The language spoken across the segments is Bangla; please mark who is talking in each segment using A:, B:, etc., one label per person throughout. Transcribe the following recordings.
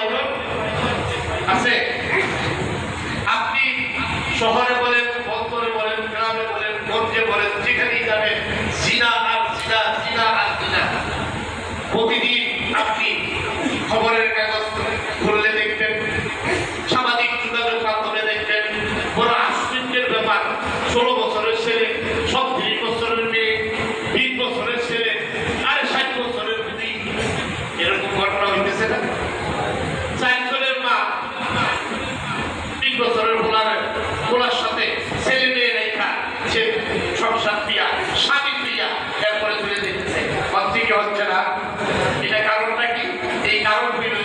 A: প্রয়োজন আছে? আপনি শহরে বলেন, বন্দরে বলেন, গ্রামে বলেন, গঞ্জে বলেন, যেখানেই যাবেন জিনা আর জিনা, জিনা আর জিনা। প্রতিদিন আপনি খবরের কাগজ খুললে দেখবেন, সামাজিক যোগাযোগ মাধ্যমে দেখবেন, বড় আশ্চর্যের ব্যাপার, 16 বছরের ছেলে, 30 বছরের মেয়ে, 20 বছরের ছেলে, আর 60 বছরের বুড়ি, এরকম ঘটনা হইতেছে না? 4 জনের মা 20 বছরের পোলার সাথে ছেলে মেয়ে রেখা, সে সংসার দিয়া, স্বামী দিয়া, এরপরে চলে যেতেছে। হচ্ছে কি হচ্ছে না? এটা কারণটা কি? এই কারণ হইল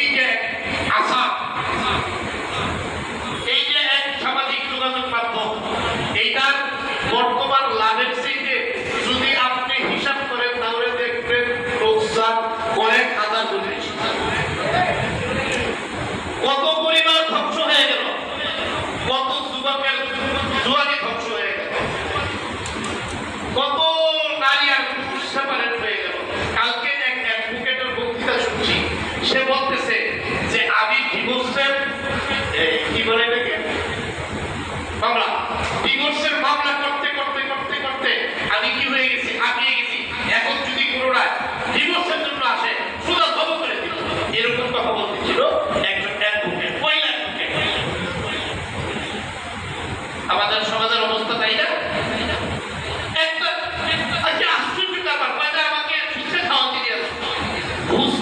A: এই যে আশা, এই যে এক সামাজিক যোগাযোগ মাধ্যম, এইটার বর্তমান লাভের চাইতে যদি আপনি হিসাব করেন তাহলে দেখবেন লোকসান কয়েক হাজার কোটি। কত পরিবার ধ্বংস হয়ে গেল, কত যুবকের জুয়ানি ধ্বংস হয়ে গেল, কত নারী আর পুরুষ সেপারেট হয়ে গেল। কালকে এক অ্যাডভোকেটের বক্তৃতা শুনছি, সে বলতেছে যে আমি ডিভোর্সের কি বলে এটাকে মামলা, ডিভোর্সের মামলা করতে করতে করতে করতে আমি কি হয়ে গেছি, হাঁপিয়ে গেছি। এখন যদি কোনোটা ডিভোর্সের জন্য আসে সোজা ধব করে দিল। এরকম কথা বলতেছিল একজন অ্যাডভোকেট, মহিলা অ্যাডভোকেট। আমাদের সমাজের অবস্থা তাই না? একটা আশ্চর্য ব্যাপার, আমাকে সুখে খাওয়াতে দিয়েছে, ঘুষ